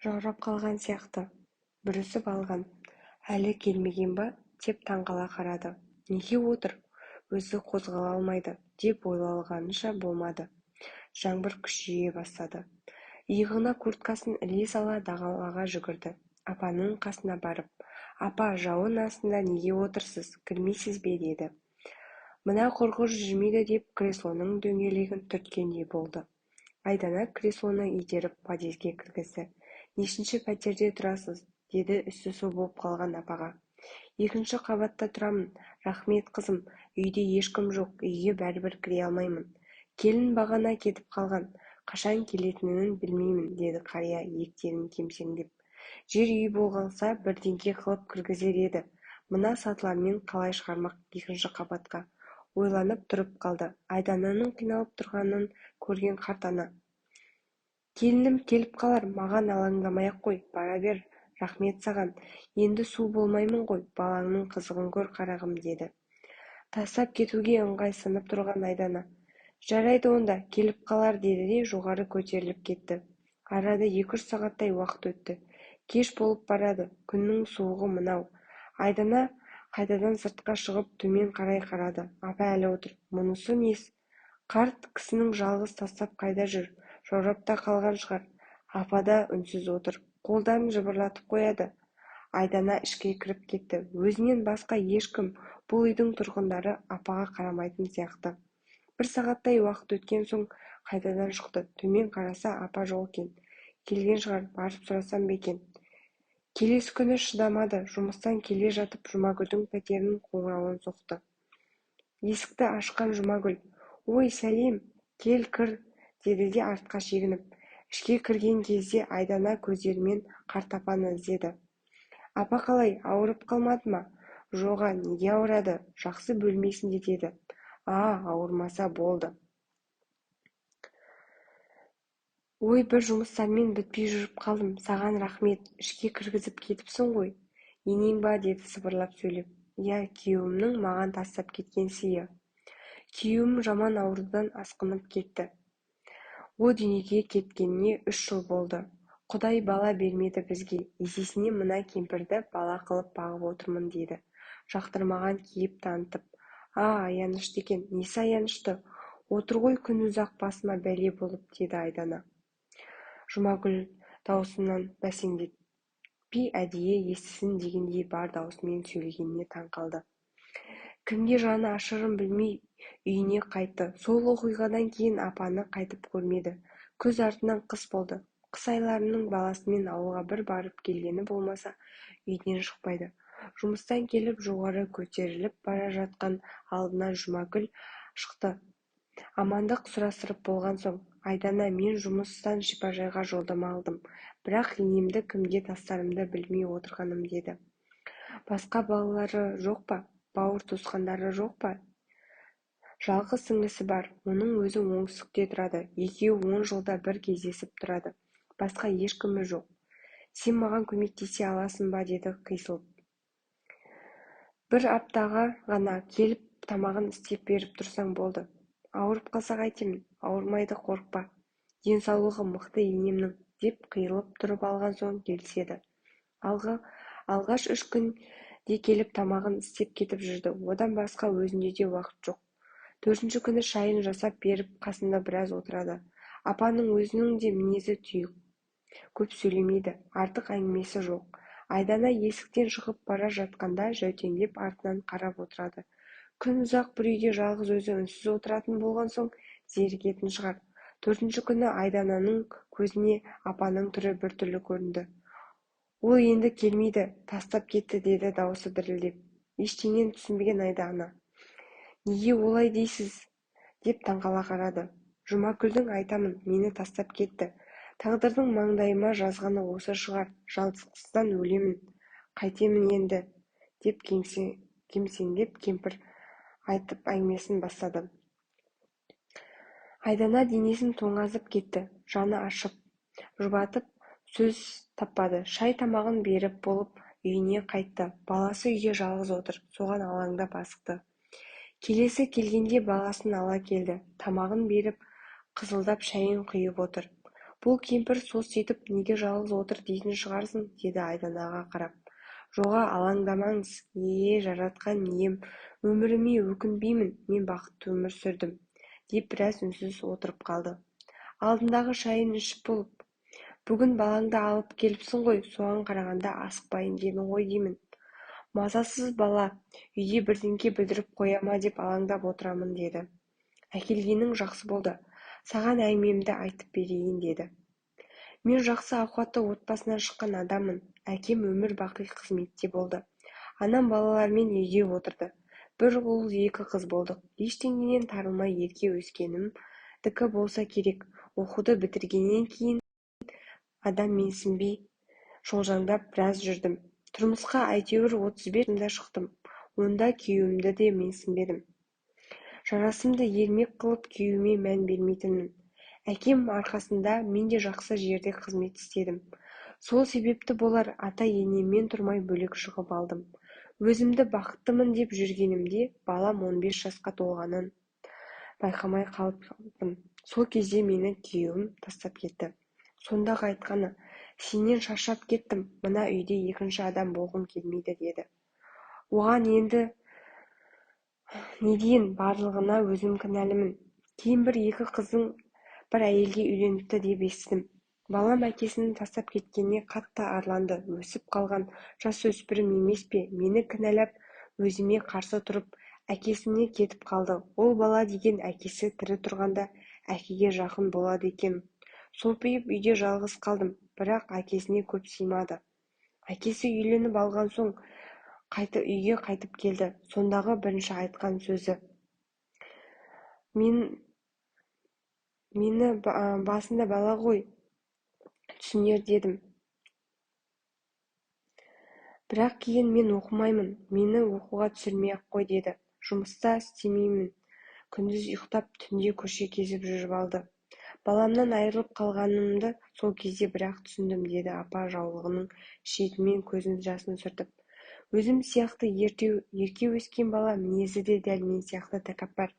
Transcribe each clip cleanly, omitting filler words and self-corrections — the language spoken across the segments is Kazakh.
жаурап қалған сияқты. Бүрісіп алған. Әлі келмеген ба? Деп таңғала қарады. Неге отыр? Өзі қозғала алмайды деп ойлағанынша болмады. Жаңбыр күшейе бастады. Иығына курткасын іле сала далаға жүгірді. Апаның қасына барып, апа, жауын астында неге отырсыз? Кірмейсіз бе? Деді. Мына құрғыр жүрмейді деп креслоның дөңгелегін түрткендей болды. Айдана креслоны итеріп подъезге кіргізді. Нешінші пәтерде тұрасыз? Деді үсті су болып қалған апаға. Екінші қабатта тұрамын. Рахмет, қызым. Үйде ешкім жоқ. Үйге бәрібір кіре алмаймын. Келін бағана кетіп қалған. Қашан келетінін білмеймін, деді қария иектерін кемсеңдеп. Жер үй болғанса бірдеңке қылып кіргізер еді. Мына сатылармен қалай шығармақ екінші қабатқа? Ойланып тұрып қалды. Айдананың қиналып тұрғанын көрген қарт ана. Келінім келіп қалар, маған алаңдамай-ақ қой, бара бер. Рахмет саған. Енді су болмаймын ғой, балаңның қызығын көр, қарағым, деді. Тастап кетуге ыңғайсынып тұрған Айдана. Жарайды онда, келіп қалар, деді де жоғары көтеріліп кетті. Арада 2-3 сағаттай уақыт өтті. Кеш болып барады, күннің суығы мынау. Айдана қайтадан сыртқа шығып төмен қарай қарады. Апа әлі отыр. Мұнысы нес? Қарт кісінің жалғыз тастап қайда жүр? Жаурапта қалған шығар. Апа да үнсіз отыр. Қолдарын жыбырлатып қояды. Айдана ішке кіріп кетті. Өзінен басқа ешкім бұл үйдің тұрғындары апаға қарамайтын сияқты. 1 сағаттай уақыт өткен соң қайтадан шықты. Төмен қараса апа жоқ екен. Келген шығар, барып сұрасам ба екен. Келесі күні шыдамады. Жұмыстан келе жатып Жұмагүлдің пәтерінің қоңырауын соқты. Есікті ашқан Жұмагүл: «Ой, сәлем, кел кір», деді де артқа шегініп. Ішке кірген кезде Айдана көздерімен қарт апаны іздеді. Апа қалай, ауырып қалмады ма? Жоға, неге ауырады? Жақсы бөлмесінде, деді. Ауырмаса болды. Ой, бір жұмыстармен бітпей жүріп қалдым. Саған рахмет, ішке кіргізіп кетіпсің ғой. Енең ба, деді сыбырлап сөйлеп. Иә, күйеуімнің маған тастап кеткен сыйы. Күйеуім жаман аурудан асқынып кетті. О дүниеге кеткеніне 3 жыл болды. Құдай бала бермеді бізге. Есесіне мына кемпірді бала қылып бағып отырмын, деді. Жақтырмаған кейіп танытып. Аянышты екен. Несі аянышты? Отыр ғой күн ұзақ басыма бәле болып, деді Айдана. Жұмагүл даусынан бәсеңдетпей әдейі естісін дегендей бар даусымен сөйлегеніне таң қалды. Кімге жаны ашырын білмей үйіне қайтты. Сол оқиғадан кейін апаны қайтып көрмеді. Күз артынан қыс болды. Қыс айларының баласымен ауылға бір барып келгені болмаса үйден шықпайды. Жұмыстан келіп жоғары көтеріліп бара жатқан алдына Жұмагүл шықты. Амандық сұрастырып болған соң: Айдана, мен жұмыстан шипажайға жолдама алдым. Бірақ енемді кімге тастарымды білмей отырғаным, деді. Басқа балалары жоқ па? Бауыр туысқандары жоқ па? Жалғыз сіңлісі бар. Оның өзі оңтүстікте тұрады. Екеуі 10 жылда бір кездесіп тұрады. Басқа ешкімі жоқ. Сен маған көмектесе аласың ба, деді қисылып. Бір аптаға ғана келіп тамағын істеп беріп тұрсаң болды. Ауырып қалса қайтемін? Ауырмайды, қорықпа. Денсаулығы мықты енемнің, деп қиылып тұрып алған соң келіседі. Алғаш 3 күнде келіп тамағын істеп кетіп жүрді. Одан басқа өзінде де уақыт жоқ. 4-ші күні шайын жасап беріп қасында біраз отырады. Апаның өзінің де мінезі тұйық. Көп сөйлемейді, артық әңгімесі жоқ. Айдана есіктен шығып бара жатқанда жәутеңдеп артынан қарап отырады. Күн ұзақ бір үйде жалғыз өзі үнсіз отыратын болған соң зерігетін шығар. 4-ші күні Айдананың көзіне апаның түрі біртүрлі көрінді. Ол енді келмейді, тастап кетті, деді дауысы дірілдеп. Ештеңені түсінбеген Айдана. Неге олай дейсіз? Деп таңғала қарады. Жұмагүлдің айтамын, мені тастап кетті. Тағдырдың маңдайыма жазғаны осы шығар. Жалғыздықтан өлемін. Қайтемін енді, деп кемсеңдеп кемпір айтып әңгімесін бастады. Айдана денесін тоңазып кетті. Жаны ашып, жұбатып сөз таппады. Шай тамағын беріп болып үйіне қайтты. Баласы үйде жалғыз отыр. Соған алаңдап асықты. Келесі келгенде баласын ала келді. Тамағын беріп, қызылдап шайын құйып отыр. Бұл кемпір сөйтіп неге жалғыз отыр дейтін шығарсың, деді Айданаға қарап. Жоға, алаңдамаңыз, жаратқан ием, өміріме өкінбеймін, мен бақытты өмір сүрдім, деп біраз үнсіз отырып қалды. Алдындағы шайын ішіп болып, бүгін балаңды алып келіпсің ғой, соған қарағанда асықпайын дедің ғой деймін. Мазасыз бала, үйде бірдеңке білдіріп қоя ма деп алаңдап отырамын, деді. Әкелгенің жақсы болды, саған әңгімемді айтып берейін, деді. Мен жақсы ауқатты отбасынан шыққан адаммын. Әкем өмір бақи қызметте болды. Анам балалармен үйде отырды. Бір ұл, 2 қыз болдық. Ештеңеден тарылмай ерке өскенімдікі болса керек. Оқуды бітіргеннен кейін адам менсінбей шолжаңдап біраз жүрдім. Тұрмысқа әйтеуір 35 жасымда шықтым. Онда күйеуімді де менсінбедім. Жарасымды ермек қылып күйеуіме мән бермейтінмін. Әкем арқасында мен де жақсы жерде қызмет істедім. Сол себепті болар ата-енеммен тұрмай бөлек шығып алдым. Өзімді бақыттымын деп жүргенімде балам 15 жасқа толғанын байқамай қалыппын. Сол кезде мені күйеуім тастап кетті. Сонда айтқаны, сенен шаршап кеттім, мына үйде екінші адам болғым келмейді, деді. Оған енді не дейін, барлығына өзім кінәлімін. Кейін 1-2 қызың бір әйелге үйленіпті деп естідім. Балам әкесінің тастап кеткеніне қатты арланды. Өсіп қалған жасөспірім емес пе? Мені кінәлап, өзіме қарсы тұрып, әкесіне кетіп қалды. Ол бала деген әкесі тірі тұрғанда әкеге жақын болады екен. Солпиып үйде жалғыз қалдым, бірақ әкесіне көп сыймады. Әкесі үйленіп алған соң үйге қайтып келді. Сондағы бірінші айтқан сөзі: Мені басында бала ғой, түсінер дедім. Бірақ кейін мен оқымаймын, мені оқуға түсірмей-ақ қой, деді. Жұмыста істемеймін, күндіз ұйықтап, түнде көше кезіп жүріп алды. Баламнан айырылып қалғанымды сол кезде бірақ түсіндім, деді апа жаулығының шетімен көзін жасын сүртіп. Өзім сияқты ерке өскен бала, мінезі де дәл мен сияқты тәкаппар.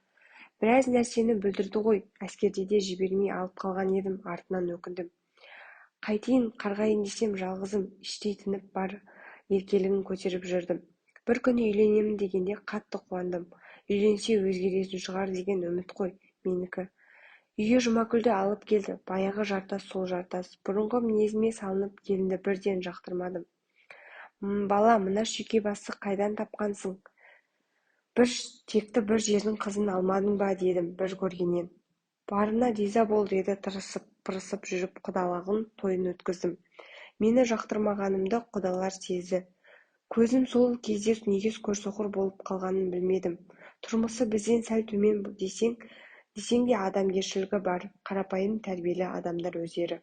Біраз нәрсені бүлдірді ғой, әскерде де жібермей алып қалған едім, артынан өкіндім. Қайтейін, қарғайын десем жалғызым, іштей тініп бар еркелігін көтеріп жүрдім. Бір күні үйленемін дегенде қатты қуандым. Үйленсе өзгеретін шығар деген үміт қой менікі. Үйге Жұмакүлді алып келді, баяғы жартас сол жартас. Бұрынғы мінезіме салынып келінді бірден жақтырмадым. Бала, мына шүйке басы қайдан тапқансың? Текті бір жердің қызын алмадың ба, дедім бір көргеннен. Барына риза бол, деді тырысып жүріп құдалығын тойын өткіздім. Мені жақтырмағанымды құдалар сезді. Көзім сол кезде неге көрсоқыр болып қалғанын білмедім. Тұрмысы бізден сәл төмен десең де адамгершілігі бар, қарапайым тәрбиелі адамдар өздері.